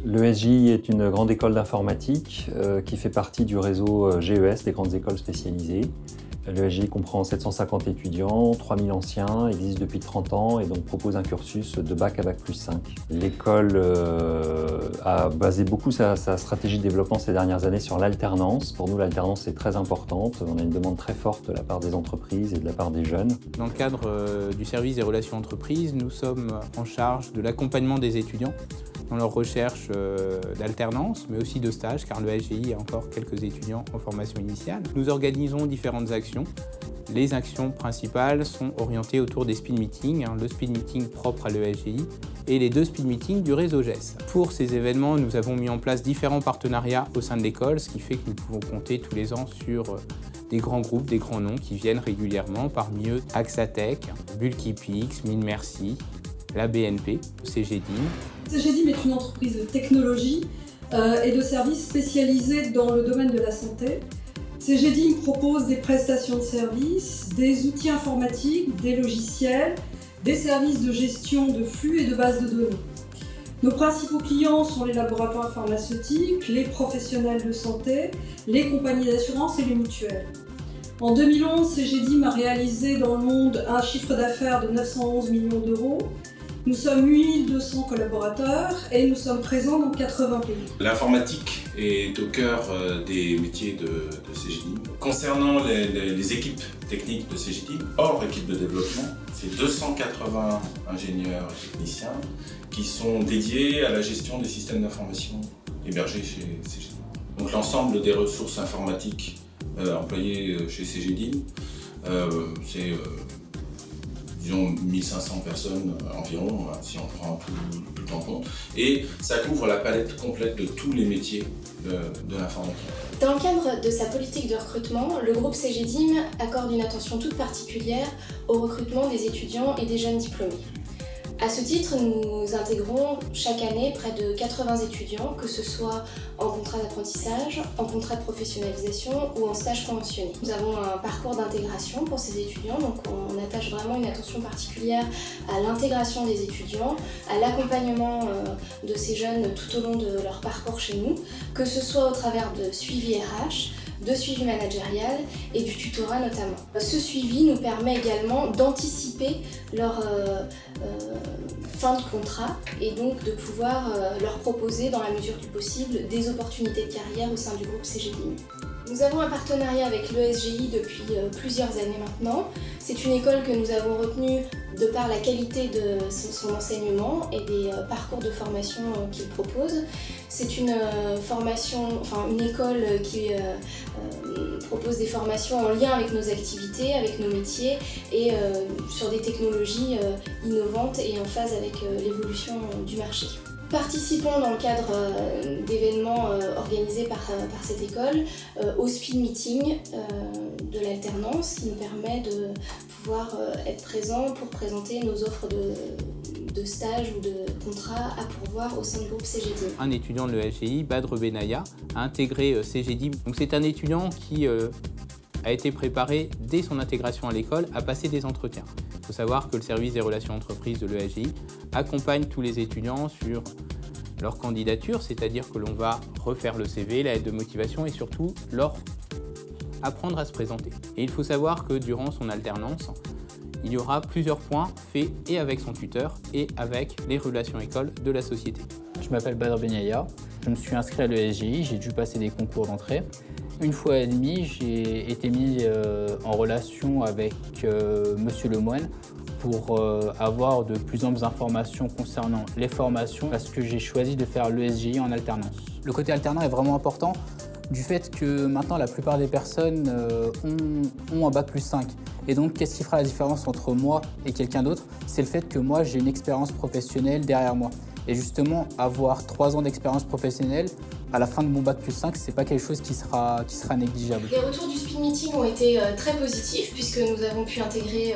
L'ESJI est une grande école d'informatique qui fait partie du réseau GES, des grandes écoles spécialisées. L'ESJI comprend 750 étudiants, 3000 anciens, existe depuis 30 ans et donc propose un cursus de bac à bac+5. L'école a basé beaucoup sa stratégie de développement ces dernières années sur l'alternance. Pour nous, l'alternance est très importante. On a une demande très forte de la part des entreprises et de la part des jeunes. Dans le cadre du service des relations entreprises, nous sommes en charge de l'accompagnement des étudiants dans leur recherche d'alternance, mais aussi de stage, car l'ESJI a encore quelques étudiants en formation initiale. Nous organisons différentes actions. Les actions principales sont orientées autour des speed meetings, le speed meeting propre à l'ESJI et les 2 speed meetings du réseau GES. Pour ces événements, nous avons mis en place différents partenariats au sein de l'école, ce qui fait que nous pouvons compter tous les ans sur des grands groupes, des grands noms qui viennent régulièrement, parmi eux Axatech, Bulkypix, MineMercy, la BNP, CGDIM. CGDIM est une entreprise de technologie et de services spécialisés dans le domaine de la santé. CGDIM propose des prestations de services, des outils informatiques, des logiciels, des services de gestion de flux et de bases de données. Nos principaux clients sont les laboratoires pharmaceutiques, les professionnels de santé, les compagnies d'assurance et les mutuelles. En 2011, CGDIM a réalisé dans le monde un chiffre d'affaires de 911 millions d'euros. Nous sommes 8200 collaborateurs et nous sommes présents dans 80 pays. L'informatique est au cœur des métiers de CGDIM. Concernant les équipes techniques de CGDIM, hors équipe de développement, c'est 280 ingénieurs et techniciens qui sont dédiés à la gestion des systèmes d'information hébergés chez CGDIM. Donc l'ensemble des ressources informatiques employées chez CGDIM, c'est disons 1500 personnes environ, si on prend tout en compte. Et ça couvre la palette complète de tous les métiers de l'informatique. Dans le cadre de sa politique de recrutement, le groupe CGDIM accorde une attention toute particulière au recrutement des étudiants et des jeunes diplômés. À ce titre, nous intégrons chaque année près de 80 étudiants, que ce soit en contrat d'apprentissage, en contrat de professionnalisation ou en stage conventionné. Nous avons un parcours d'intégration pour ces étudiants, donc on attache vraiment une attention particulière à l'intégration des étudiants, à l'accompagnement de ces jeunes tout au long de leur parcours chez nous, que ce soit au travers de suivi RH, de suivi managérial et du tutorat notamment. Ce suivi nous permet également d'anticiper leur fin de contrat et donc de pouvoir leur proposer dans la mesure du possible des opportunités de carrière au sein du groupe CGDIM. Nous avons un partenariat avec l'ESJI depuis plusieurs années maintenant. C'est une école que nous avons retenue de par la qualité de son enseignement et des parcours de formation qu'il propose. C'est une école qui propose des formations en lien avec nos activités, avec nos métiers et sur des technologies innovantes et en phase avec l'évolution du marché. Participons dans le cadre d'événements organisés par cette école au speed meeting de l'alternance qui nous permet de pouvoir être présents pour présenter nos offres de stage ou de contrat à pourvoir au sein du groupe CGDIM. Un étudiant de l'ESJI, Badr Benaya, a intégré CGDIM. Donc c'est un étudiant qui a été préparé dès son intégration à l'école à passer des entretiens. Il faut savoir que le service des relations entreprises de l'ESJI accompagne tous les étudiants sur leur candidature, c'est-à-dire que l'on va refaire le CV, la lettre de motivation et surtout leur apprendre à se présenter. Et il faut savoir que durant son alternance, il y aura plusieurs points faits et avec son tuteur et avec les relations écoles de la société. Je m'appelle Badr Benaya, je me suis inscrit à l'ESJI, j'ai dû passer des concours d'entrée. Une fois et demie, j'ai été mis en relation avec Monsieur Lemoine pour avoir de plus amples informations concernant les formations parce que j'ai choisi de faire l'ESJI en alternance. Le côté alternant est vraiment important du fait que maintenant la plupart des personnes ont un bac+5. Et donc qu'est-ce qui fera la différence entre moi et quelqu'un d'autre? C'est le fait que moi j'ai une expérience professionnelle derrière moi. Et justement, avoir 3 ans d'expérience professionnelle à la fin de mon bac+5, c'est pas quelque chose qui sera négligeable. Les retours du speed meeting ont été très positifs puisque nous avons pu intégrer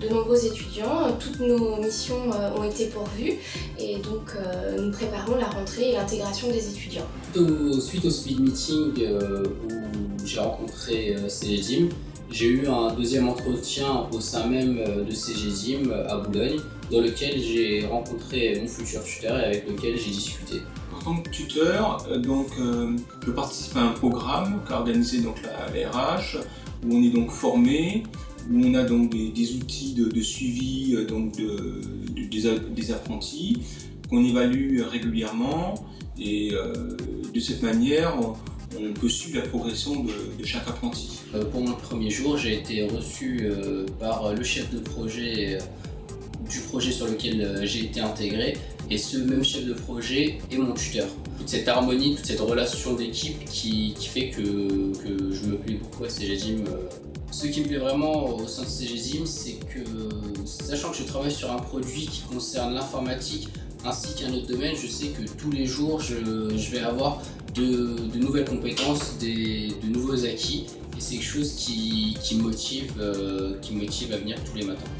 de nombreux étudiants. Toutes nos missions ont été pourvues et donc nous préparons la rentrée et l'intégration des étudiants. Suite au speed meeting où j'ai rencontré CGDIM, j'ai eu un deuxième entretien au sein même de CGDIM à Boulogne dans lequel j'ai rencontré mon futur tuteur et avec lequel j'ai discuté. En tant que tuteur, je participe à un programme qu'a organisé la RH, où on est donc formé, où on a donc des outils de suivi des apprentis, qu'on évalue régulièrement, et de cette manière, on peut suivre la progression de chaque apprenti. Pour mon premier jour, j'ai été reçu par le chef de projet du projet sur lequel j'ai été intégré, et ce même chef de projet est mon tuteur. Toute cette harmonie, toute cette relation d'équipe qui fait que je me plais beaucoup à CGDIM. Ce qui me plaît vraiment au sein de CGDIM, c'est que, sachant que je travaille sur un produit qui concerne l'informatique ainsi qu'un autre domaine, je sais que tous les jours je vais avoir de nouvelles compétences, de nouveaux acquis, et c'est quelque chose qui me motive à venir tous les matins.